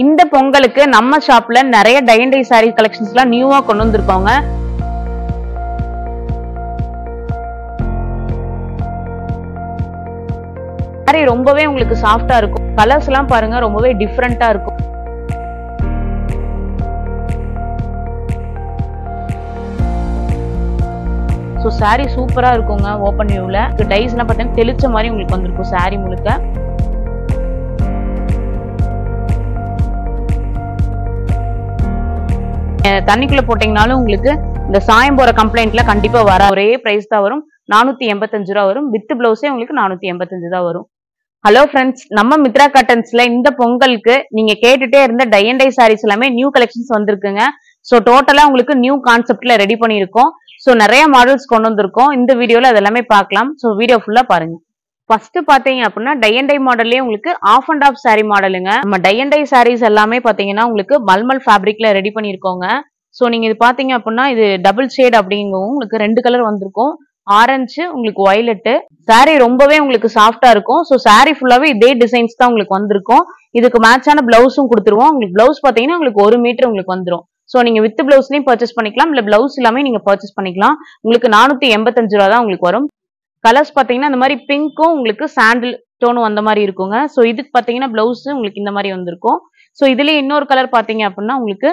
இந்த பொங்கலுக்கு நம்ம ஷாப்ல நிறைய டை அண்ட் டை சாரி கலெக்ஷன்ஸ்லாம் நியூவா கொண்டு வந்திருக்கோங்க. சாரி ரொம்பவே உங்களுக்கு சாஃப்டா இருக்கும். கலர்ஸ் எல்லாம் பாருங்க ரொம்பவே டிஃபரெண்டா இருக்கும். ஸோ சாரி சூப்பரா இருக்குங்க. ஓப்பன் வியூல டைஸ் எல்லாம் பார்த்தீங்கன்னா தெளிச்ச மாதிரி உங்களுக்கு வந்திருக்கும் சாரி முழுக்க. தண்ணிக்குள்ள போட்டீங்கனாலும் உங்களுக்கு இந்த சாயம் போற கம்ப்ளைண்ட்ல கண்டிப்பா வர ஒரே பிரைஸ் தான் வரும். 485 ரூபா வரும். வித் பிளவுஸே உங்களுக்கு 485 தான் வரும். ஹலோ ஃப்ரெண்ட்ஸ், நம்ம மித்ரா காட்டன்ஸ்ல இந்த பொங்கலுக்கு நீங்க கேட்டுட்டே இருந்த டை அண்ட் டை சாரீஸ் எல்லாமே நியூ கலெக்ஷன்ஸ் வந்திருக்குங்க. ஸோ டோட்டலா உங்களுக்கு நியூ கான்செப்ட்ல ரெடி பண்ணியிருக்கோம். ஸோ நிறைய மாடல்ஸ் கொண்டு வந்திருக்கோம். இந்த வீடியோல அதெல்லாமே பார்க்கலாம். ஸோ வீடியோ ஃபுல்லா பாருங்க. ஃபர்ஸ்ட் பாத்தீங்க அப்படின்னா டை அண்ட் டை மாடல்லே உங்களுக்கு ஆஃப் அண்ட் ஆஃப் சாரி மாடலுங்க. நம்ம டை அண்ட் டை சாரீஸ் எல்லாமே பாத்தீங்கன்னா உங்களுக்கு மல்மல் ஃபேப்ரிக்ல ரெடி பண்ணிருக்கோங்க. ஸோ நீங்க இது பாத்தீங்க அப்படின்னா இது டபுள் ஷேட் அப்படிங்கவும் உங்களுக்கு 2 கலர் வந்திருக்கும். ஆரஞ்சு உங்களுக்கு வயலட். சாரி ரொம்பவே உங்களுக்கு சாஃப்டா இருக்கும். ஸோ சாரி ஃபுல்லாவே இதே டிசைன்ஸ் தான் உங்களுக்கு வந்திருக்கும். இதுக்கு மேட்சான பிளவுஸும் கொடுத்துருவோம். உங்களுக்கு பிளவுஸ் பாத்தீங்கன்னா உங்களுக்கு 1 மீட்டர் உங்களுக்கு வந்துடும். ஸோ நீங்க வித் பிளவுஸ்லயும் பர்ச்சேஸ் பண்ணிக்கலாம், இல்ல பிளவுஸ் எல்லாமே நீங்க பர்ச்சேஸ் பண்ணிக்கலாம். உங்களுக்கு 485 ரூபா தான் உங்களுக்கு வரும். கலர்ஸ் பாத்தீங்கன்னா இந்த மாதிரி பிங்க்கும் உங்களுக்கு சாண்டில் டோனும் அந்த மாதிரி இருக்குங்க. ஸோ இதுக்கு பாத்தீங்கன்னா பிளவுஸ் உங்களுக்கு இந்த மாதிரி வந்திருக்கும். ஸோ இதுலயே இன்னொரு கலர் பாத்தீங்க அப்படின்னா உங்களுக்கு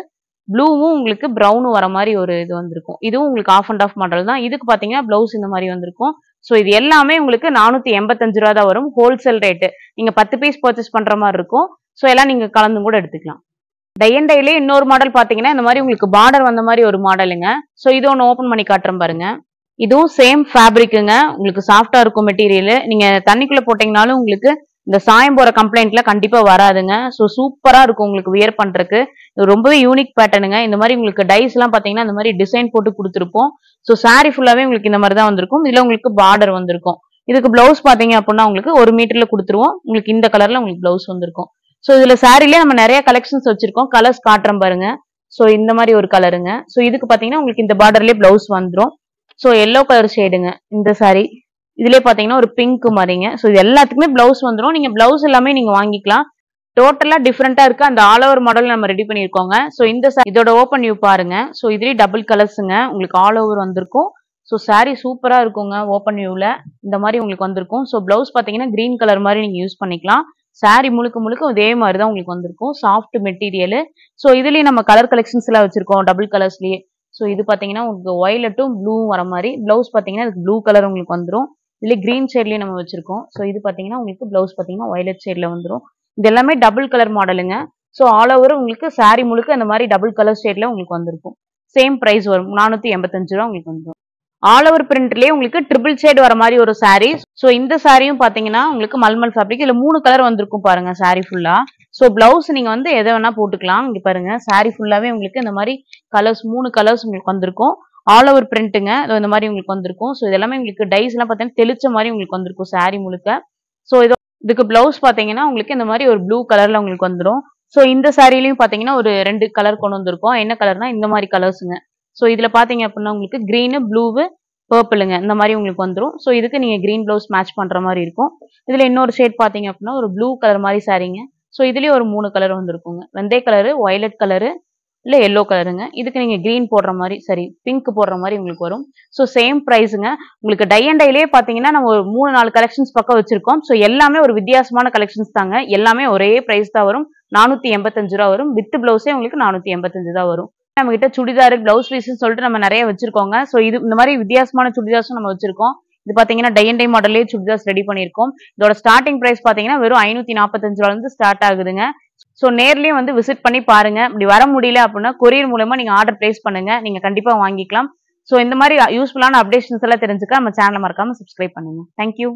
ப்ளூவும் உங்களுக்கு ப்ரௌனும் வர மாதிரி ஒரு இது வந்திருக்கும். இதுவும் உங்களுக்கு ஆஃப் அண்ட் ஆஃப் மாடல் தான். இதுக்கு பாத்தீங்கன்னா பிளவுஸ் இந்த மாதிரி வந்திருக்கும். ஸோ இது எல்லாமே உங்களுக்கு 485 ரூபா தான் வரும். Wholesale rate. நீங்க 10 பீஸ் பர்ச்சேஸ் பண்ற மாதிரி இருக்கும். ஸோ எல்லாம் நீங்க கலந்து கூட எடுத்துக்கலாம். டை அண்ட் டைலே இன்னொரு மாடல் பாத்தீங்கன்னா இந்த மாதிரி உங்களுக்கு பார்டர் வந்த மாதிரி ஒரு மாடலுங்க. ஸோ இது ஒன்று ஓபன் பண்ணி காட்டுறேன் பாருங்க. இதுவும் சேம் ஃபேப்ரிக்குங்க. உங்களுக்கு சாஃப்டா இருக்கும் மெட்டீரியல். நீங்க தண்ணிக்குள்ள போட்டீங்கனாலும் உங்களுக்கு இந்த சாயம் போற கம்ப்ளைண்ட்ல கண்டிப்பா வராதுங்க. ஸோ சூப்பரா இருக்கும் உங்களுக்கு வியர் பண்றதுக்கு. இது ரொம்பவே யூனிக் பேட்டர்னுங்க. இந்த மாதிரி உங்களுக்கு டைஸ் எல்லாம் பாத்தீங்கன்னா இந்த மாதிரி டிசைன் போட்டு கொடுத்துருப்போம். ஸோ சாரி ஃபுல்லாவே உங்களுக்கு இந்த மாதிரி தான் வந்திருக்கும். இதுல உங்களுக்கு பார்டர் வந்திருக்கும். இதுக்கு பிளவுஸ் பாத்தீங்க அப்படின்னா உங்களுக்கு 1 மீட்டர்ல கொடுத்துருவோம். உங்களுக்கு இந்த கலர்ல உங்களுக்கு பிளவுஸ் வந்திருக்கும். ஸோ இதுல சாரிலே நம்ம நிறைய கலெக்ஷன்ஸ் வச்சிருக்கோம். கலர்ஸ் காட்டுறேன் பாருங்க. ஸோ இந்த மாதிரி ஒரு கலருங்க. ஸோ இதுக்கு பாத்தீங்கன்னா உங்களுக்கு இந்த பார்டர்லயே பிளவுஸ் வந்துடும். ஸோ எல்லோ கலர் ஷேடுங்க இந்த சாரி. இதுலயே பாத்தீங்கன்னா ஒரு பிங்க் மாதிரிங்க. ஸோ இது எல்லாத்துக்குமே பிளவுஸ் வந்துடும். நீங்க பிளவுஸ் எல்லாமே நீங்க வாங்கிக்கலாம். டோட்டலா டிஃப்ரெண்டா இருக்கு. அந்த ஆல் ஓவர் மாடல் நம்ம ரெடி பண்ணிருக்கோங்க. ஸோ இந்த இதோட ஓப்பன் வியூ பாருங்க. ஸோ இதுலயே டபுள் கலர்ஸுங்க. உங்களுக்கு ஆல் ஓவர் வந்திருக்கும். ஸோ சாரி சூப்பரா இருக்குங்க. ஓப்பன் வியூல இந்த மாதிரி உங்களுக்கு வந்திருக்கும். ஸோ பிளவுஸ் பாத்தீங்கன்னா கிரீன் கலர் மாதிரி நீங்க யூஸ் பண்ணிக்கலாம். சாரி முழுக்க முழுக்க இதே மாதிரி தான் உங்களுக்கு வந்திருக்கும். Soft material. ஸோ இதுலயே நம்ம கலர் கலெக்ஷன்ஸ் எல்லாம் வச்சிருக்கோம் டபுள் கலர்ஸ்லயே. ஸோ இது பாத்தீங்கன்னா உங்களுக்கு வயலட்டும் ப்ளூவும் வர மாதிரி. பிளவுஸ் பாத்தீங்கன்னா இதுக்கு ப்ளூ கலர் உங்களுக்கு வந்துடும். இதுல கிரீன் ஷேட்லயே நம்ம வச்சிருக்கோம். ஸோ இது பாத்தீங்கன்னா உங்களுக்கு பிளவுஸ் பாத்தீங்கன்னா வயலட் ஷேட்ல வந்துடும். இது எல்லாமே டபுள் கலர் மாடலுங்க. ஸோ ஆல் ஓவர் உங்களுக்கு சாரி முழுக்க இந்த மாதிரி டபுள் கலர் ஷேட்ல உங்களுக்கு வந்திருக்கும். சேம் பிரைஸ் வரும். 485 ரூபா உங்களுக்கு வந்துடும். ஆல் ஓவர் பிரிண்ட்லயே உங்களுக்கு ட்ரிபிள் ஷேட் வர மாதிரி ஒரு சாரி. ஸோ இந்த சாரியும் பாத்தீங்கன்னா உங்களுக்கு மல்மல் ஃபேப்ரிக். இதுல 3 கலர் வந்திருக்கும் பாருங்க சாரி ஃபுல்லா. ஸோ பிளவுஸ் நீங்க வந்து எதை வேணா போட்டுக்கலாம். இங்க பாருங்க சாரி ஃபுல்லாவே உங்களுக்கு இந்த மாதிரி கலர்ஸ் 3 கலர்ஸ் உங்களுக்கு வந்திருக்கும். ஆல் ஓவர் பிரிண்ட்டுங்க. இந்த மாதிரி உங்களுக்கு வந்திருக்கும். ஸோ இதெல்லாமே உங்களுக்கு டைஸ் எல்லாம் பாத்தீங்கன்னா தெளிச்ச மாதிரி உங்களுக்கு வந்திருக்கும் சாரி முழுக்க. ஸோ இதுக்கு பிளவுஸ் பாத்தீங்கன்னா உங்களுக்கு இந்த மாதிரி ஒரு ப்ளூ கலர்ல உங்களுக்கு வந்துடும். ஸோ இந்த சாரிலையும் பாத்தீங்கன்னா ஒரு 2 கலர் கொண்டு வந்திருக்கோம். என்ன கலர்னா இந்த மாதிரி கலர்ஸுங்க. ஸோ இதுல பாத்தீங்க அப்படின்னா உங்களுக்கு கிரீனு ப்ளூவு பர்பிளுங்க இந்த மாதிரி உங்களுக்கு வந்துடும். ஸோ இதுக்கு நீங்க கிரீன் பிளவுஸ் மேட்ச் பண்ற மாதிரி இருக்கும். இதுல இன்னொரு ஷேட் பாத்தீங்க அப்படின்னா ஒரு ப்ளூ கலர் மாதிரி சாரிங்க. ஸோ இதுலயே ஒரு 3 கலர் வந்திருக்குங்க. வெந்தய கலரு, வயலட் கலரு, இல்ல எல்லோ கலருங்க. இதுக்கு நீங்க கிரீன் போடுற மாதிரி சரி பிங்க் போடுற மாதிரி உங்களுக்கு வரும். ஸோ சேம் பிரைஸுங்க. உங்களுக்கு டை அண்ட் டைலே பாத்தீங்கன்னா நம்ம ஒரு 3-4 கலெக்ஷன்ஸ் பக்கம் வச்சிருக்கோம். ஸோ எல்லாமே ஒரு வித்தியாசமான கலெக்ஷன்ஸ் தாங்க. எல்லாமே ஒரே பிரைஸ் தான் வரும். 485 ரூபா வரும். வித் பிளவுஸே உங்களுக்கு 485 தான் வரும். நம்ம கிட்ட சுடிதார் பிளவுஸ் பீஸ் சொல்லிட்டு நம்ம நிறைய வச்சிருக்கோங்க. ஸோ இது இந்த மாதிரி வித்தியாசமான சுடிதார்ஸும் நம்ம வச்சிருக்கோம். இது பாத்தீங்கன்னா டை அண்ட் டை மாடல்லே சுடிதார்ஸ் ரெடி பண்ணிருக்கோம். இதோட ஸ்டார்டிங் பிரைஸ் பாத்தீங்கன்னா வெறும் 545 ரூபால இருந்து ஸ்டார்ட் ஆகுதுங்க. ஸோ நேர்லயே வந்து விசிட் பண்ணி பாருங்க. இப்படி வர முடியல அப்படின்னா கொரியர் மூலமா நீங்க ஆர்டர் பிளேஸ் பண்ணுங்க. நீங்க கண்டிப்பா வாங்கிக்கலாம். ஸோ இந்த மாதிரி யூஸ்ஃபுல்லான அப்டேஷன்ஸ் எல்லாம் தெரிஞ்சுக்க நம்ம சேனலை மறக்காம சப்ஸ்கிரைப் பண்ணுங்க. தேங்க்யூ.